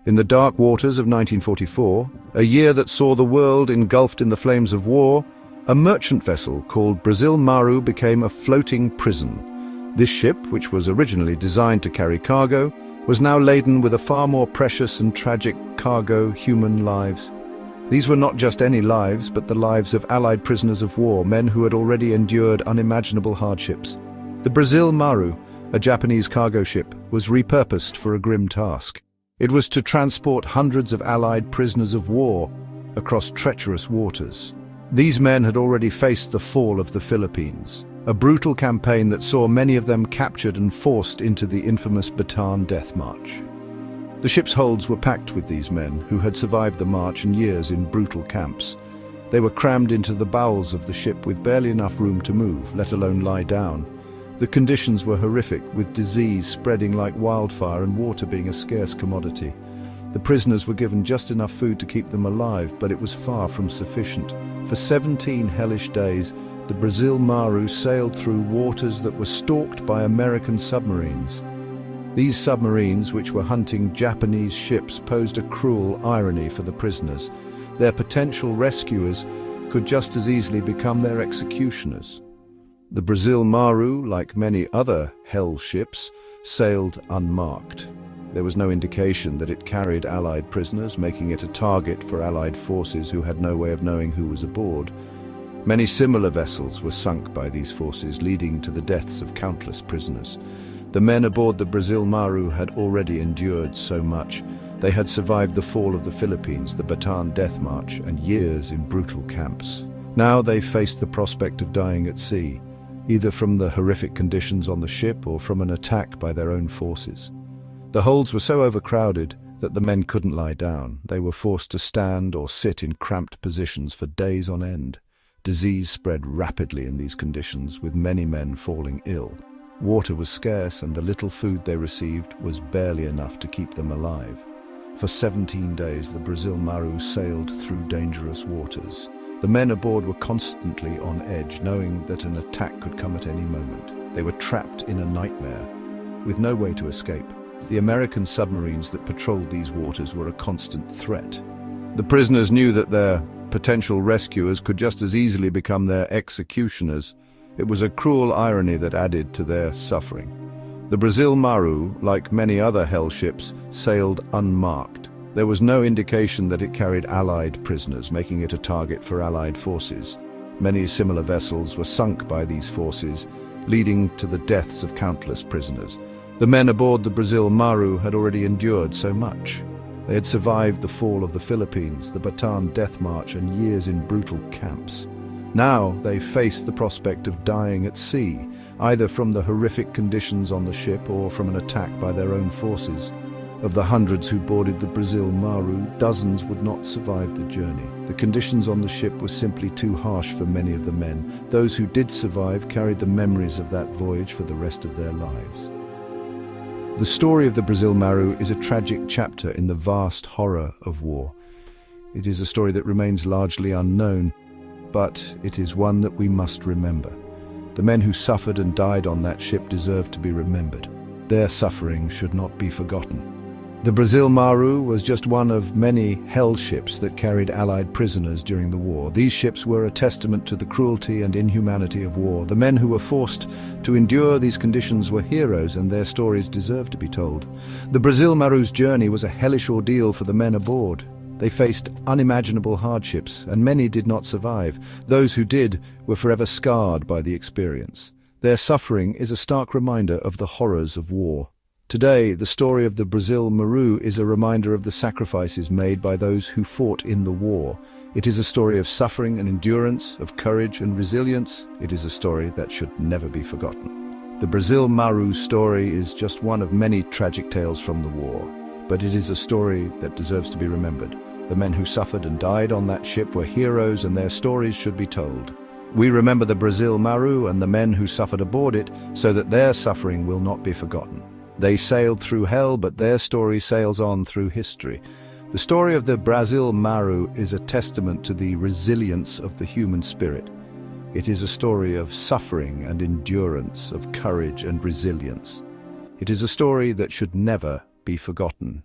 In the dark waters of 1944, a year that saw the world engulfed in the flames of war, a merchant vessel called Brazil Maru became a floating prison. This ship, which was originally designed to carry cargo, was now laden with a far more precious and tragic cargo: human lives. These were not just any lives, but the lives of Allied prisoners of war, men who had already endured unimaginable hardships. The Brazil Maru, a Japanese cargo ship, was repurposed for a grim task. It was to transport hundreds of Allied prisoners of war across treacherous waters. These men had already faced the fall of the Philippines, a brutal campaign that saw many of them captured and forced into the infamous Bataan Death March. The ship's holds were packed with these men who had survived the march and years in brutal camps. They were crammed into the bowels of the ship with barely enough room to move, let alone lie down. The conditions were horrific, with disease spreading like wildfire and water being a scarce commodity. The prisoners were given just enough food to keep them alive, but it was far from sufficient. For 17 hellish days, the Brazil Maru sailed through waters that were stalked by American submarines. These submarines, which were hunting Japanese ships, posed a cruel irony for the prisoners. Their potential rescuers could just as easily become their executioners. The Brazil Maru, like many other hell ships, sailed unmarked. There was no indication that it carried Allied prisoners, making it a target for Allied forces who had no way of knowing who was aboard. Many similar vessels were sunk by these forces, leading to the deaths of countless prisoners. The men aboard the Brazil Maru had already endured so much. They had survived the fall of the Philippines, the Bataan Death March, and years in brutal camps. Now they faced the prospect of dying at sea, either from the horrific conditions on the ship or from an attack by their own forces. The holds were so overcrowded that the men couldn't lie down. They were forced to stand or sit in cramped positions for days on end. Disease spread rapidly in these conditions, with many men falling ill. Water was scarce, and the little food they received was barely enough to keep them alive. For 17 days, the Brazil Maru sailed through dangerous waters. The men aboard were constantly on edge, knowing that an attack could come at any moment. They were trapped in a nightmare, with no way to escape. The American submarines that patrolled these waters were a constant threat. The prisoners knew that their potential rescuers could just as easily become their executioners. It was a cruel irony that added to their suffering. The Brazil Maru, like many other hell ships, sailed unmarked. There was no indication that it carried Allied prisoners, making it a target for Allied forces. Many similar vessels were sunk by these forces, leading to the deaths of countless prisoners. The men aboard the Brazil Maru had already endured so much. They had survived the fall of the Philippines, the Bataan Death March, and years in brutal camps. Now they faced the prospect of dying at sea, either from the horrific conditions on the ship or from an attack by their own forces. Of the hundreds who boarded the Brazil Maru, dozens would not survive the journey. The conditions on the ship were simply too harsh for many of the men. Those who did survive carried the memories of that voyage for the rest of their lives. The story of the Brazil Maru is a tragic chapter in the vast horror of war. It is a story that remains largely unknown, but it is one that we must remember. The men who suffered and died on that ship deserve to be remembered. Their suffering should not be forgotten. The Brazil Maru was just one of many hell ships that carried Allied prisoners during the war. These ships were a testament to the cruelty and inhumanity of war. The men who were forced to endure these conditions were heroes, and their stories deserve to be told. The Brazil Maru's journey was a hellish ordeal for the men aboard. They faced unimaginable hardships, and many did not survive. Those who did were forever scarred by the experience. Their suffering is a stark reminder of the horrors of war. Today, the story of the Brazil Maru is a reminder of the sacrifices made by those who fought in the war. It is a story of suffering and endurance, of courage and resilience. It is a story that should never be forgotten. The Brazil Maru's story is just one of many tragic tales from the war, but it is a story that deserves to be remembered. The men who suffered and died on that ship were heroes, and their stories should be told. We remember the Brazil Maru and the men who suffered aboard it so that their suffering will not be forgotten. They sailed through hell, but their story sails on through history. The story of the Brazil Maru is a testament to the resilience of the human spirit. It is a story of suffering and endurance, of courage and resilience. It is a story that should never be forgotten.